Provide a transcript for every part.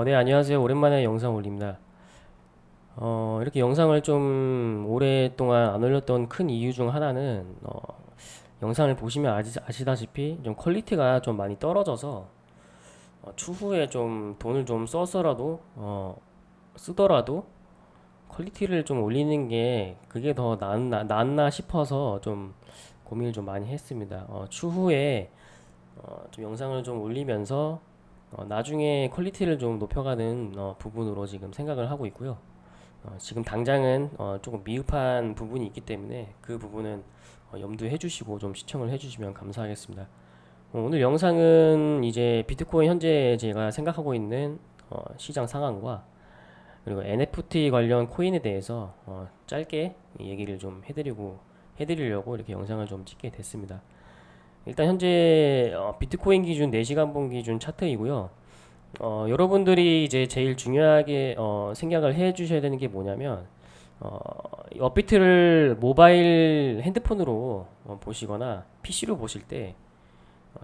네, 안녕하세요. 오랜만에 영상 올립니다. 이렇게 영상을 좀 오랫동안 안 올렸던 큰 이유 중 하나는, 영상을 보시면 아시다시피 좀 퀄리티가 좀 많이 떨어져서, 추후에 좀 돈을 좀 쓰더라도 퀄리티를 좀 올리는 게 그게 더 낫나 싶어서 좀 고민을 좀 많이 했습니다. 추후에 좀 영상을 좀 올리면서 나중에 퀄리티를 좀 높여가는 부분으로 지금 생각을 하고 있고요. 지금 당장은 조금 미흡한 부분이 있기 때문에 그 부분은 염두해 주시고 좀 시청을 해 주시면 감사하겠습니다. 오늘 영상은 이제 비트코인 현재 제가 생각하고 있는 시장 상황과 그리고 NFT 관련 코인에 대해서 짧게 얘기를 좀 해드리려고 이렇게 영상을 좀 찍게 됐습니다. 일단 현재 비트코인 기준 4시간 본 기준 차트이고요. 여러분들이 이제 제일 중요하게 생각을 해 주셔야 되는 게 뭐냐면 어, 업비트를 모바일 핸드폰으로 보시거나 PC로 보실 때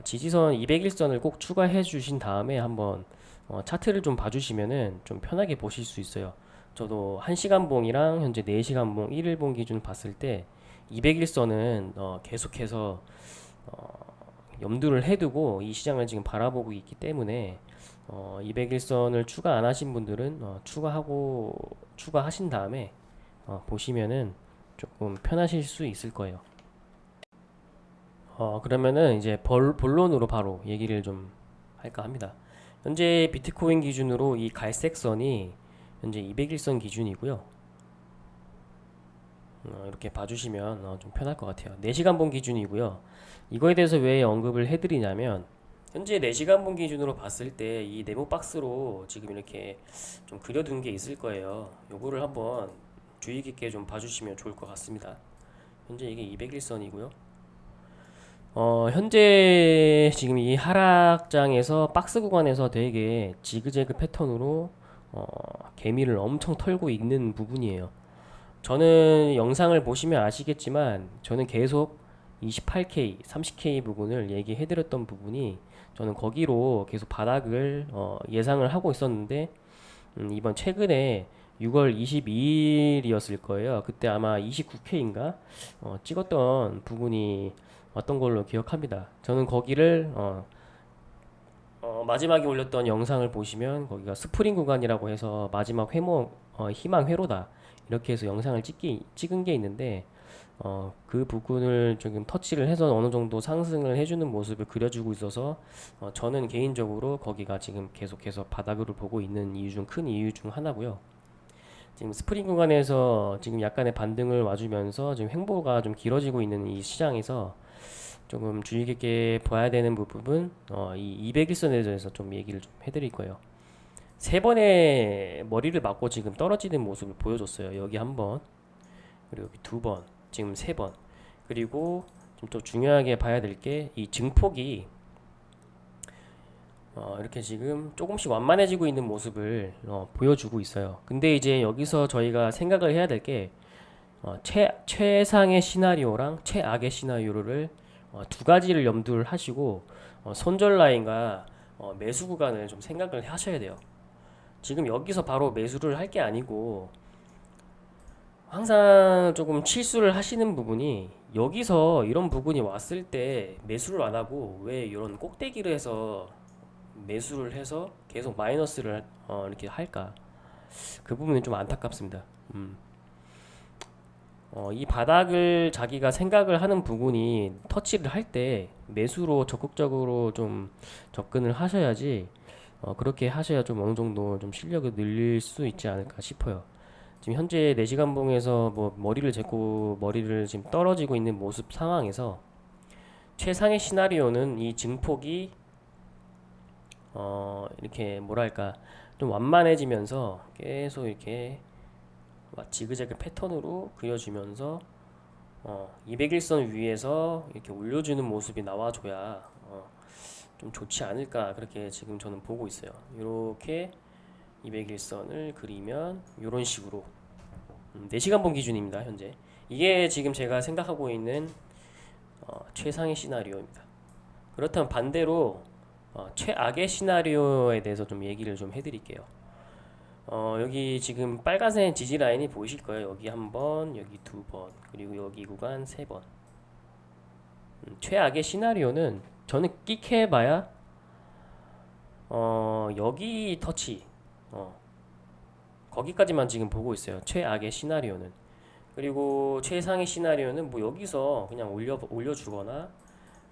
지지선 200일선을 꼭 추가해 주신 다음에 한번 차트를 좀 봐주시면은 좀 편하게 보실 수 있어요. 저도 1시간 봉이랑 현재 4시간 봉, 1일 봉 기준 봤을 때 200일선은 계속해서 염두를 해두고 이 시장을 지금 바라보고 있기 때문에 200일선을 추가 안 하신 분들은 추가하신 다음에 보시면은 조금 편하실 수 있을 거예요. 그러면은 이제 본론으로 바로 얘기를 좀 할까 합니다. 현재 비트코인 기준으로 이 갈색 선이 현재 200일선 기준이고요. 이렇게 봐주시면 좀 편할 것 같아요. 4시간 본 기준이고요. 이거에 대해서 왜 언급을 해드리냐면 현재 4시간 본 기준으로 봤을 때 이 네모 박스로 지금 이렇게 좀 그려둔 게 있을 거예요. 요거를 한번 주의 깊게 좀 봐주시면 좋을 것 같습니다. 현재 이게 200일선이고요. 현재 지금 이 하락장에서 박스 구간에서 되게 지그재그 패턴으로 개미를 엄청 털고 있는 부분이에요. 저는 영상을 보시면 아시겠지만 저는 계속 28K, 30K 부분을 얘기해드렸던 부분이 저는 거기로 계속 바닥을 예상을 하고 있었는데 이번 최근에 6월 22일이었을 거예요. 그때 아마 29K인가 찍었던 부분이 왔던 걸로 기억합니다. 저는 거기를 마지막에 올렸던 영상을 보시면 거기가 스프링 구간이라고 해서 마지막 희망 회로다 이렇게 해서 영상을 찍은 게 있는데 그 부분을 조금 터치를 해서 어느 정도 상승을 해주는 모습을 그려주고 있어서 저는 개인적으로 거기가 지금 계속해서 바닥으로 보고 있는 큰 이유 중 하나고요. 지금 스프링 구간에서 지금 약간의 반등을 와주면서 지금 횡보가 좀 길어지고 있는 이 시장에서 조금 주의 깊게 봐야 되는 부분, 이 200일선에 대해서 좀 얘기를 좀 해드릴 거예요. 세 번의 머리를 맞고 지금 떨어지는 모습을 보여줬어요. 여기 한 번, 그리고 여기 두 번, 지금 세 번. 그리고 좀 또 중요하게 봐야 될 게 이 증폭이 이렇게 지금 조금씩 완만해지고 있는 모습을 보여주고 있어요. 근데 이제 여기서 저희가 생각을 해야 될 게 최상의 시나리오랑 최악의 시나리오를 두 가지를 염두를 하시고 손절 라인과 매수 구간을 좀 생각을 하셔야 돼요. 지금 여기서 바로 매수를 할 게 아니고 항상 조금 실수를 하시는 부분이 여기서 이런 부분이 왔을 때 매수를 안 하고 왜 이런 꼭대기를 해서 매수를 해서 계속 마이너스를 이렇게 할까? 그 부분이 좀 안타깝습니다. 이 바닥을 자기가 생각을 하는 부분이 터치를 할 때 매수로 적극적으로 좀 접근을 하셔야지 그렇게 하셔야 좀 어느 정도 좀 실력을 늘릴 수 있지 않을까 싶어요. 지금 현재 4시간 봉에서 뭐 머리를 재고 머리를 지금 떨어지고 있는 모습 상황에서 최상의 시나리오는 이 증폭이 이렇게 뭐랄까 좀 완만해지면서 계속 이렇게 지그재그 패턴으로 그려지면서 200일선 위에서 이렇게 올려주는 모습이 나와줘야 좀 좋지 않을까 그렇게 지금 저는 보고 있어요. 이렇게 200일선을 그리면 이런 식으로 4시간 본 기준입니다. 현재 이게 지금 제가 생각하고 있는 최상의 시나리오입니다. 그렇다면 반대로 최악의 시나리오에 대해서 좀 얘기를 좀 해드릴게요. 여기 지금 빨간색 지지 라인이 보이실 거예요. 여기 한 번, 여기 두 번, 그리고 여기 구간 세 번. 최악의 시나리오는 저는 끽해봐야 여기 터치, 어, 거기까지만 지금 보고 있어요. 최악의 시나리오는. 그리고 최상의 시나리오는 뭐 여기서 그냥 올려주거나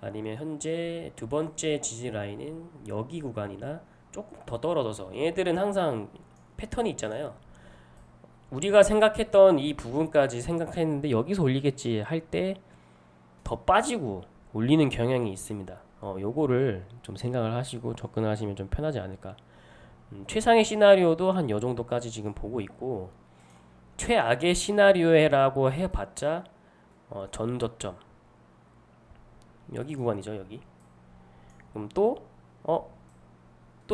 아니면 현재 두 번째 지지 라인인 여기 구간이나 조금 더 떨어져서, 얘들은 항상 패턴이 있잖아요. 우리가 생각했던 이 부분까지 생각했는데 여기서 올리겠지 할 때 더 빠지고 올리는 경향이 있습니다. 요거를 좀 생각을 하시고 접근을 하시면 좀 편하지 않을까. 최상의 시나리오도 한 요 정도까지 지금 보고 있고, 최악의 시나리오라고 해봤자 전저점 여기 구간이죠. 여기. 그럼 또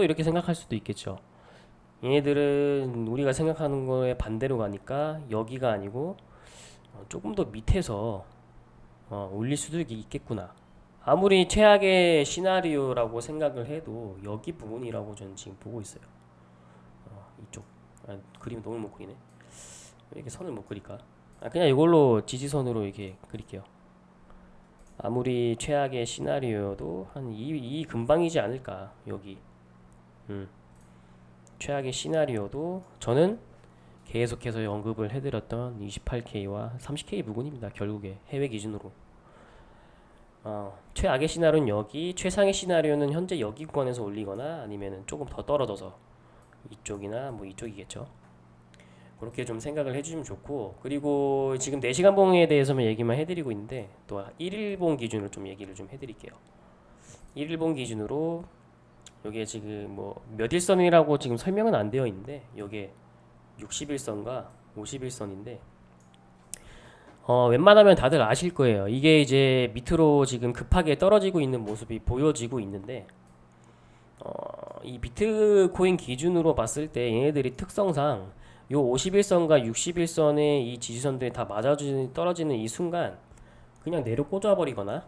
이렇게 생각할 수도 있겠죠. 얘네들은 우리가 생각하는 거에 반대로 가니까 여기가 아니고 조금 더 밑에서 올릴 수도 있겠구나. 아무리 최악의 시나리오라고 생각을 해도 여기 부분이라고 저는 지금 보고 있어요. 이쪽. 그림 너무 못 그리네. 왜 이렇게 선을 못 그릴까? 그냥 이걸로 지지선으로 이렇게 그릴게요. 아무리 최악의 시나리오도 한 이 근방이지 않을까. 여기. 음. 최악의 시나리오도 저는 계속해서 언급을 해드렸던 28K와 30K 부근입니다. 결국에 해외 기준으로. 최악의 시나리오는 여기, 최상의 시나리오는 현재 여기 구간에서 올리거나 아니면 조금 더 떨어져서 이쪽이나 뭐 이쪽이겠죠. 그렇게 좀 생각을 해주시면 좋고, 그리고 지금 4시간 봉에 대해서만 얘기만 해드리고 있는데 또 1일봉 기준으로 좀 얘기를 좀 해드릴게요. 1일봉 기준으로 요게 지금 뭐 몇 일선이라고 지금 설명은 안 되어 있는데 요게 60일선과 50일선인데 웬만하면 다들 아실 거예요. 이게 이제 밑으로 지금 급하게 떨어지고 있는 모습이 보여지고 있는데, 이 비트코인 기준으로 봤을 때 얘네들이 특성상 요 51선과 61선의 이 지지선들이 다 떨어지는 이 순간 그냥 내려 꽂아 버리거나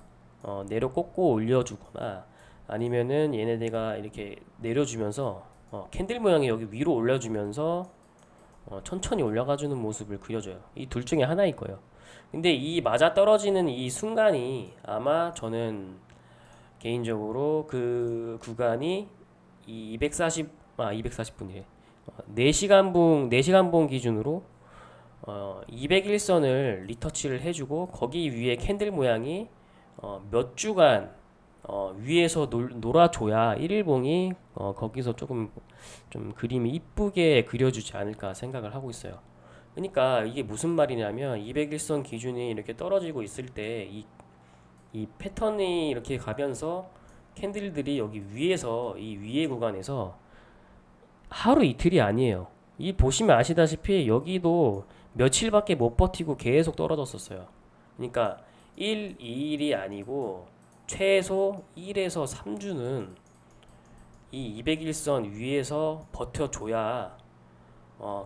내려 꽂고 올려주거나 아니면은 얘네들가 이렇게 내려주면서 캔들 모양이 여기 위로 올려주면서 천천히 올라가주는 모습을 그려줘요. 이 둘 중에 하나일 거예요. 근데 이 맞아 떨어지는 이 순간이 아마 저는 개인적으로 그 구간이 이 240분이래. 4시간 봉 기준으로 201선을 리터치를 해주고 거기 위에 캔들 모양이 몇 주간 위에서 놀아줘야 1일봉이 거기서 조금 좀 그림이 이쁘게 그려주지 않을까 생각을 하고 있어요. 그러니까 이게 무슨 말이냐면 201선 기준이 이렇게 떨어지고 있을 때 이 패턴이 이렇게 가면서 캔들들이 여기 위에서 이 위에 구간에서 하루 이틀이 아니에요. 이 보시면 아시다시피 여기도 며칠밖에 못 버티고 계속 떨어졌었어요. 그러니까 1, 2일이 아니고 최소 1에서 3주는 이 201선 위에서 버텨줘야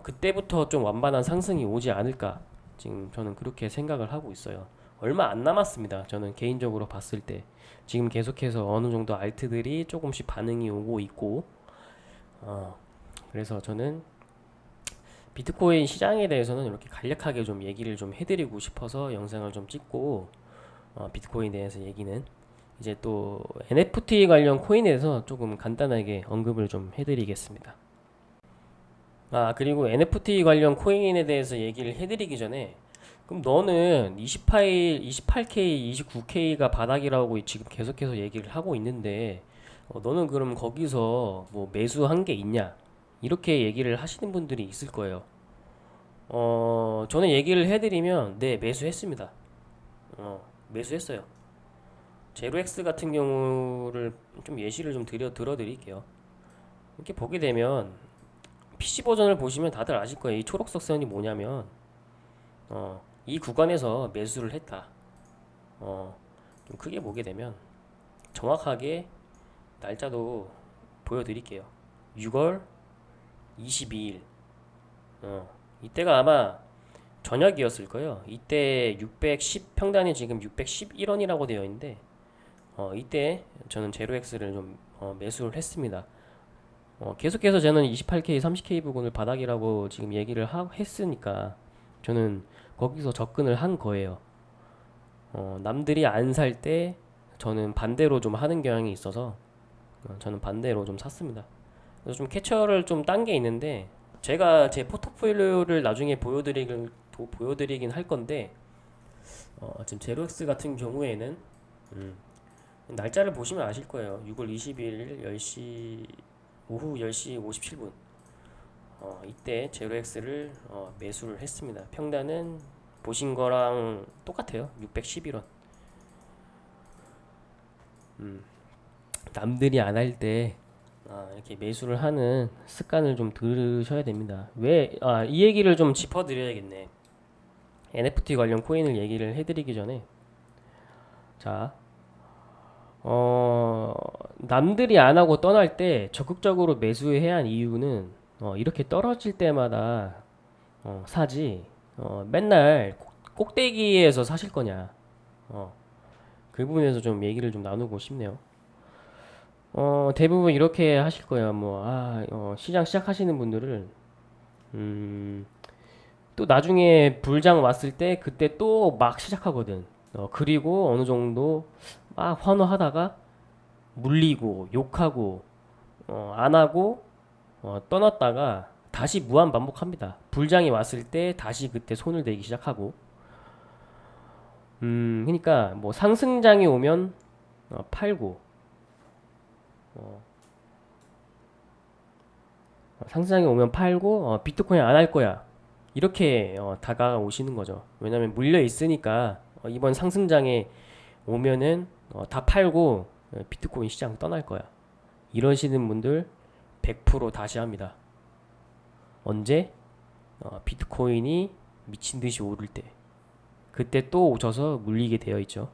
그때부터 좀 완만한 상승이 오지 않을까. 지금 저는 그렇게 생각을 하고 있어요. 얼마 안 남았습니다. 저는 개인적으로 봤을 때 지금 계속해서 어느 정도 알트들이 조금씩 반응이 오고 있고, 그래서 저는 비트코인 시장에 대해서는 이렇게 간략하게 좀 얘기를 좀 해드리고 싶어서 영상을 좀 찍고, 비트코인에 대해서 얘기는 이제 또 NFT 관련 코인에 대해서 조금 간단하게 언급을 좀 해드리겠습니다. 그리고 NFT 관련 코인에 대해서 얘기를 해드리기 전에, 그럼 너는 28K, 29K가 바닥이라고 지금 계속해서 얘기를 하고 있는데, 너는 그럼 거기서 뭐 매수한 게 있냐? 이렇게 얘기를 하시는 분들이 있을 거예요. 저는 얘기를 해드리면, 네, 매수했습니다. 매수했어요. 제로엑스 같은 경우를 좀 예시를 좀 들어드릴게요. 이렇게 보게 되면, PC 버전을 보시면 다들 아실 거예요. 이 초록색 선이 뭐냐면, 이 구간에서 매수를 했다. 좀 크게 보게 되면 정확하게 날짜도 보여드릴게요. 6월 22일. 이때가 아마 저녁이었을 거예요. 이때 610 평단이 지금 611원이라고 되어 있는데, 이때 저는 제로엑스를 좀 매수를 했습니다. 계속해서 저는 28K, 30K 부근을 바닥이라고 지금 얘기를 했으니까 저는 거기서 접근을 한 거예요. 남들이 안 살 때 저는 반대로 좀 하는 경향이 있어서 저는 반대로 좀 샀습니다. 그래서 좀 캐처를 좀 딴 게 있는데 제가 제 포트폴리오를 나중에 보여드리긴 할 건데 지금 제로엑스 같은 경우에는 음, 날짜를 보시면 아실 거예요. 6월 20일 10시 오후 10시 57분 이때 제로엑스를 매수를 했습니다. 평단은 보신 거랑 똑같아요. 611원. 남들이 안 할 때 이렇게 매수를 하는 습관을 좀 들으셔야 됩니다. 이 얘기를 좀 짚어드려야겠네. NFT 관련 코인을 얘기를 해드리기 전에 자, 남들이 안 하고 떠날 때 적극적으로 매수해야 한 이유는 이렇게 떨어질 때마다 사지 맨날 꼭대기에서 사실 거냐 그 부분에서 좀 얘기를 좀 나누고 싶네요. 대부분 이렇게 하실 거예요. 시장 시작하시는 분들은 음, 또 나중에 불장 왔을 때 그때 또 막 시작하거든. 그리고 어느 정도 막 환호하다가 물리고 욕하고 안 하고 떠났다가 다시 무한 반복합니다. 불장이 왔을 때 다시 그때 손을 대기 시작하고 그러니까 뭐 상승장이 오면 팔고 상승장이 오면 팔고 비트코인 안 할 거야 이렇게 다가오시는 거죠. 왜냐면 물려 있으니까 이번 상승장에 오면은 다 팔고 비트코인 시장 떠날 거야. 이러시는 분들 100% 다시 합니다. 언제? 비트코인이 미친 듯이 오를 때. 그때 또 오셔서 물리게 되어 있죠.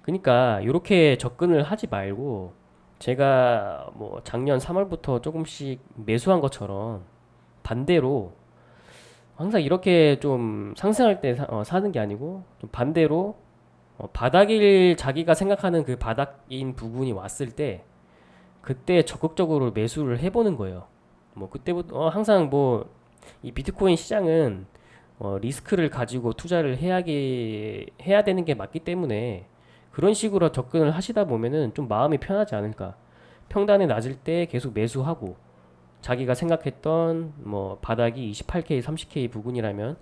그러니까 이렇게 접근을 하지 말고 제가 뭐 작년 3월부터 조금씩 매수한 것처럼 반대로 항상 이렇게 좀 상승할 때 사는 게 아니고 좀 반대로 바닥일 자기가 생각하는 그 바닥인 부분이 왔을 때 그때 적극적으로 매수를 해보는 거예요. 뭐 그때부터 항상 뭐 이 비트코인 시장은 리스크를 가지고 투자를 해야 되는 게 맞기 때문에 그런 식으로 접근을 하시다 보면은 좀 마음이 편하지 않을까. 평단에 낮을 때 계속 매수하고 자기가 생각했던 뭐 바닥이 28K, 30K 부근이라면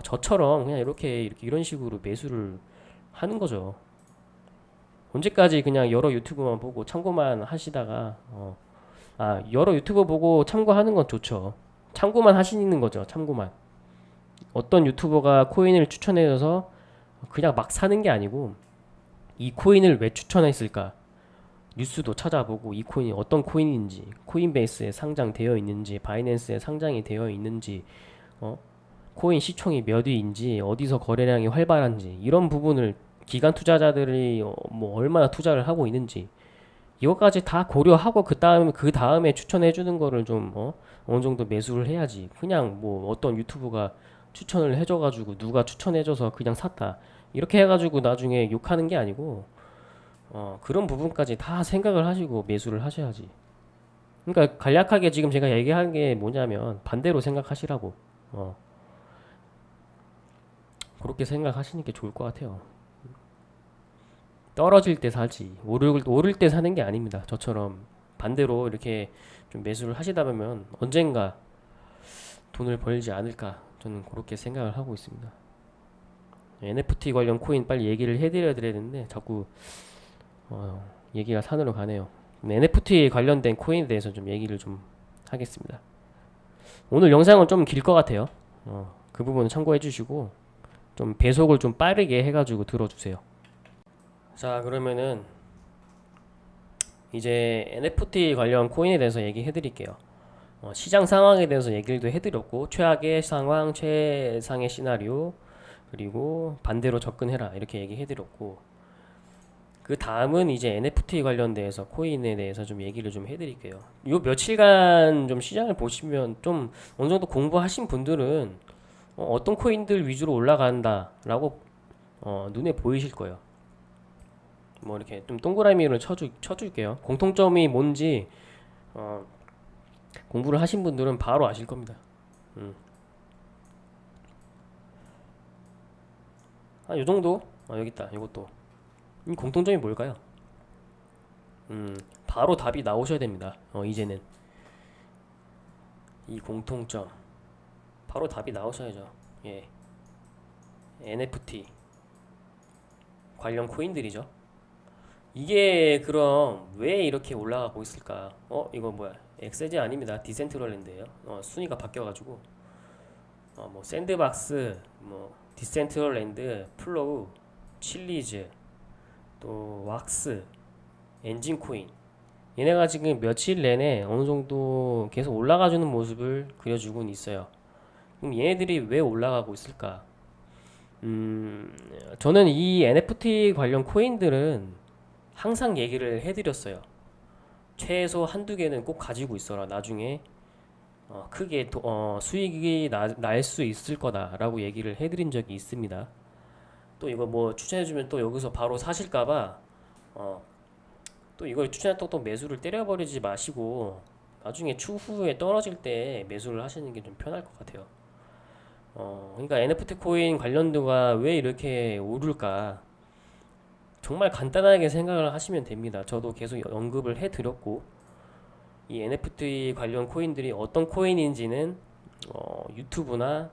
저처럼 그냥 이렇게 이런 식으로 매수를 하는 거죠. 언제까지 그냥 여러 유튜브만 보고 참고만 하시다가 여러 유튜브 보고 참고하는 건 좋죠. 참고만 하시는 거죠. 참고만. 어떤 유튜버가 코인을 추천해줘서 그냥 막 사는 게 아니고 이 코인을 왜 추천했을까? 뉴스도 찾아보고 이 코인이 어떤 코인인지, 코인베이스에 상장되어 있는지, 바이낸스에 상장이 되어 있는지, 어? 코인 시총이 몇 위인지, 어디서 거래량이 활발한지 이런 부분을 기관 투자자들이 뭐 얼마나 투자를 하고 있는지 이것까지 다 고려하고 그 다음에 추천해 주는 거를 좀 어느 정도 매수를 해야지. 그냥 뭐 어떤 유튜브가 추천을 해줘 가지고 누가 추천해 줘서 그냥 샀다. 이렇게 해 가지고 나중에 욕하는 게 아니고 그런 부분까지 다 생각을 하시고 매수를 하셔야지. 그러니까 간략하게 지금 제가 얘기한 게 뭐냐면 반대로 생각하시라고. 어, 그렇게 생각하시는 게 좋을 것 같아요. 떨어질 때 사지. 오를 때 사는 게 아닙니다. 저처럼 반대로 이렇게 좀 매수를 하시다 보면 언젠가 돈을 벌지 않을까. 저는 그렇게 생각을 하고 있습니다. NFT 관련 코인 빨리 얘기를 해드려야 되는데 자꾸 얘기가 산으로 가네요. NFT 관련된 코인에 대해서 좀 얘기를 좀 하겠습니다. 오늘 영상은 좀 길 것 같아요. 그 부분은 참고해 주시고 좀 배속을 좀 빠르게 해가지고 들어주세요. 자, 그러면은 이제 NFT 관련 코인에 대해서 얘기해 드릴게요. 시장 상황에 대해서 얘기도 해드렸고 최악의 상황, 최상의 시나리오 그리고 반대로 접근해라 이렇게 얘기해 드렸고 그 다음은 이제 NFT 관련돼서 코인에 대해서 좀 얘기를 좀 해드릴게요. 요 며칠간 좀 시장을 보시면 좀 어느 정도 공부하신 분들은 어떤 코인들 위주로 올라간다라고 눈에 보이실 거예요. 뭐 이렇게 좀 동그라미를 쳐줄게요. 공통점이 뭔지 공부를 하신 분들은 바로 아실 겁니다. 음. 요 정도? 여기 있다. 이것도. 이 공통점이 뭘까요? 음, 바로 답이 나오셔야 됩니다. 이제는 이 공통점 바로 답이 나오셔야죠. 예, NFT 관련 코인들이죠. 이게 그럼 왜 이렇게 올라가고 있을까? 이거 뭐야? 엑세제 아닙니다. 디센트럴랜드예요. 순위가 바뀌어가지고 뭐 샌드박스, 뭐 디센트럴랜드, 플로우, 칠리즈, 또 왁스, 엔진코인 얘네가 지금 며칠 내내 어느 정도 계속 올라가주는 모습을 그려주고는 있어요. 그럼 얘네들이 왜 올라가고 있을까? 음, 저는 이 NFT 관련 코인들은 항상 얘기를 해드렸어요. 최소 한두 개는 꼭 가지고 있어라. 나중에 크게 수익이 날 수 있을 거다라고 얘기를 해드린 적이 있습니다. 또 이거 뭐 추천해주면 또 여기서 바로 사실까봐 어, 또 이걸 추천했다고 또 매수를 때려버리지 마시고 나중에 추후에 떨어질 때 매수를 하시는 게 좀 편할 것 같아요. 그러니까 NFT 코인 관련주가 왜 이렇게 오를까? 정말 간단하게 생각을 하시면 됩니다. 저도 계속 언급을 해드렸고 이 NFT 관련 코인들이 어떤 코인인지는 유튜브나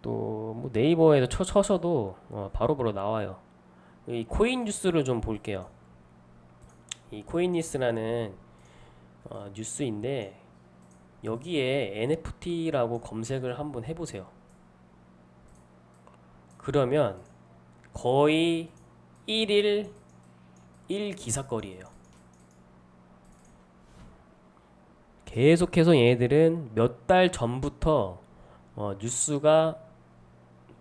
또 뭐 네이버에도 쳐서도 바로바로 나와요. 이 코인 뉴스를 좀 볼게요. 이 코인니스라는 뉴스인데 여기에 NFT라고 검색을 한번 해보세요. 그러면 거의 1일 1기사거리예요. 계속해서 얘네들은 몇 달 전부터 뉴스가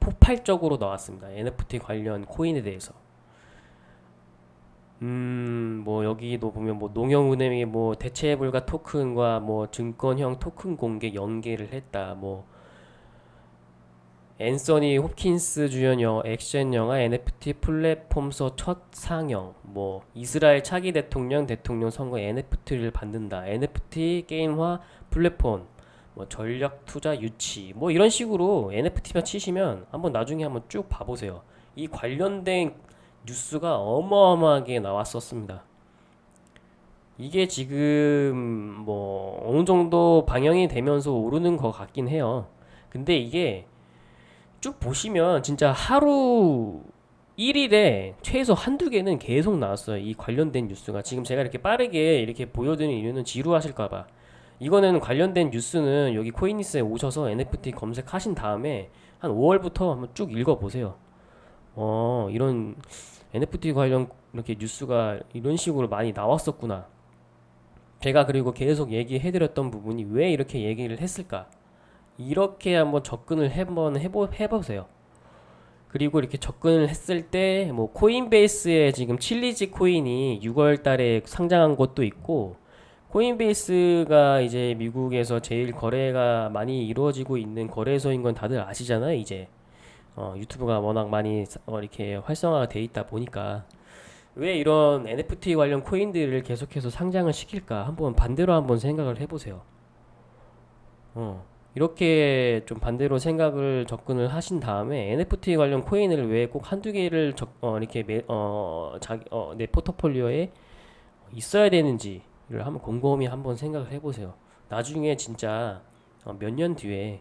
폭발적으로 나왔습니다. NFT 관련 코인에 대해서. 뭐 여기도 보면 뭐 농협은행이 뭐 대체불가 토큰과 뭐 증권형 토큰 공개 연계를 했다. 뭐 앤서니 홉킨스 주연 액션 영화 NFT 플랫폼서 첫 상영. 뭐 이스라엘 차기 대통령 선거 NFT를 받는다. NFT 게임화 플랫폼. 뭐 전략 투자 유치. 뭐 이런 식으로 NFT만 치시면 한번 나중에 한번 쭉 봐보세요. 이 관련된 뉴스가 어마어마하게 나왔었습니다. 이게 지금 뭐 어느 정도 방영이 되면서 오르는 것 같긴 해요. 근데 이게 쭉 보시면 진짜 하루 1일에 최소 한두 개는 계속 나왔어요. 이 관련된 뉴스가. 지금 제가 이렇게 빠르게 이렇게 보여드리는 이유는 지루하실까봐. 이거는 관련된 뉴스는 여기 코인니스에 오셔서 NFT 검색하신 다음에 한 5월부터 한번 쭉 읽어보세요. 이런 NFT 관련 이렇게 뉴스가 이런 식으로 많이 나왔었구나. 제가 그리고 계속 얘기해드렸던 부분이 왜 이렇게 얘기를 했을까? 이렇게 한번 접근을 해보세요. 그리고 이렇게 접근을 했을 때 뭐 코인베이스에 지금 칠리지 코인이 6월 달에 상장한 것도 있고 코인베이스가 이제 미국에서 제일 거래가 많이 이루어지고 있는 거래소인 건 다들 아시잖아요, 이제. 유튜브가 워낙 많이 이렇게 활성화가 돼 있다 보니까 왜 이런 NFT 관련 코인들을 계속해서 상장을 시킬까? 한번 반대로 한번 생각을 해보세요. 어, 이렇게 좀 반대로 생각을 접근을 하신 다음에 NFT 관련 코인을 왜 꼭 한두 개를 이렇게 내 포트폴리오에 있어야 되는지를 한번 곰곰이 한번 생각을 해보세요. 나중에 진짜 몇 년 뒤에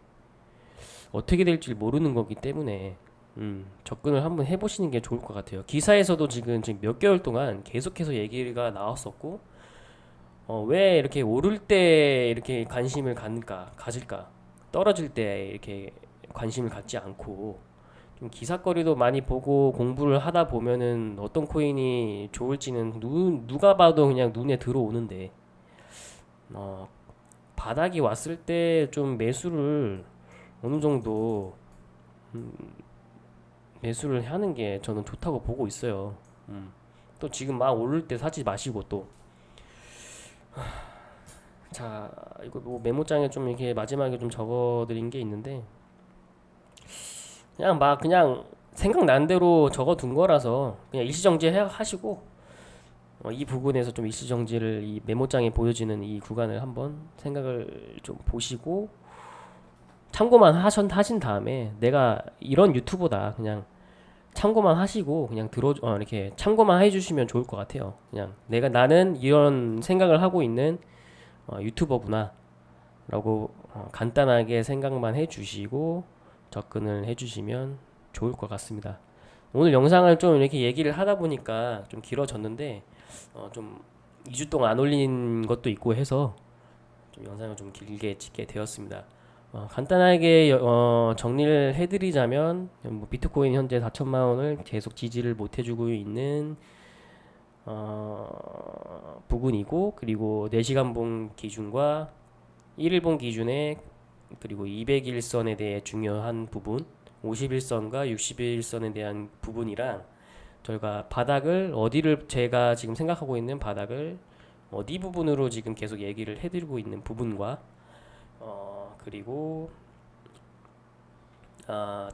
어떻게 될지 모르는 거기 때문에 접근을 한번 해보시는 게 좋을 것 같아요. 기사에서도 지금 몇 개월 동안 계속해서 얘기가 나왔었고 왜 이렇게 오를 때 이렇게 가질까? 떨어질 때 이렇게 관심을 갖지 않고 좀 기사거리도 많이 보고 공부를 하다 보면은 어떤 코인이 좋을지는 누가 봐도 그냥 눈에 들어오는데 어, 바닥이 왔을 때 좀 매수를 어느 정도 매수를 하는 게 저는 좋다고 보고 있어요. 또 지금 막 오를 때 사지 마시고 또 자, 이거 뭐 메모장에 좀 이렇게 마지막에 좀 적어드린 게 있는데 그냥 생각난 대로 적어둔 거라서 그냥 일시정지 하시고 이 부분에서 좀 일시정지를 이 메모장에 보여지는 이 구간을 한번 생각을 좀 보시고 참고만 하신 다음에 내가 이런 유튜버다 그냥 참고만 하시고 그냥 이렇게 참고만 해주시면 좋을 것 같아요. 그냥 나는 이런 생각을 하고 있는 유튜버구나 라고 간단하게 생각만 해주시고 접근을 해주시면 좋을 것 같습니다. 오늘 영상을 좀 이렇게 얘기를 하다 보니까 좀 길어졌는데 좀 2주 동안 안 올린 것도 있고 해서 좀 영상을 좀 길게 찍게 되었습니다. 간단하게 정리를 해드리자면 뭐 비트코인 현재 4천만 원을 계속 지지를 못 해주고 있는 부분이고, 그리고 4시간봉 기준과 1일봉 기준에 그리고 200일선에 대해 중요한 부분, 50일선과 60일선에 대한 부분이랑 저희가 바닥을 어디를 제가 지금 생각하고 있는 바닥을 어디 부분으로 지금 계속 얘기를 해드리고 있는 부분과 그리고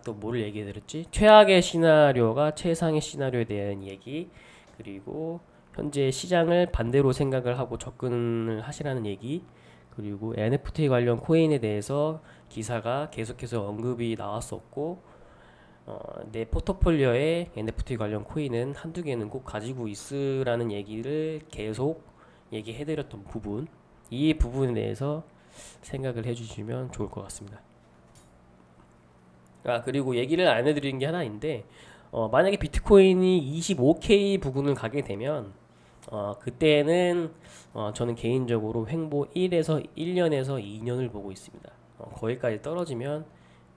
또 뭐를 얘기해드렸지? 최악의 시나리오가 최상의 시나리오에 대한 얘기, 그리고 현재 시장을 반대로 생각을 하고 접근을 하시라는 얘기, 그리고 NFT 관련 코인에 대해서 기사가 계속해서 언급이 나왔었고 내 포트폴리오에 NFT 관련 코인은 한두 개는 꼭 가지고 있으라는 얘기를 계속 얘기해드렸던 부분, 이 부분에 대해서 생각을 해주시면 좋을 것 같습니다. 그리고 얘기를 안 해드리는 게 하나 있는데 만약에 비트코인이 25K 부근을 가게 되면 그때는 저는 개인적으로 횡보 1년에서 2년을 보고 있습니다. 거기까지 떨어지면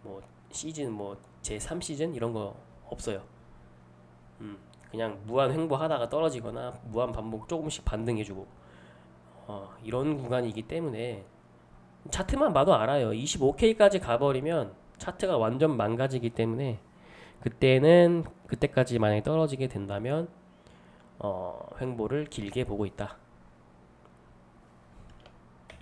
뭐 시즌 뭐 제3시즌 이런 거 없어요. 그냥 무한 횡보하다가 떨어지거나 무한 반복 조금씩 반등해주고 이런 구간이기 때문에 차트만 봐도 알아요. 25K까지 가버리면 차트가 완전 망가지기 때문에 그때까지 만약에 떨어지게 된다면 횡보를 길게 보고 있다.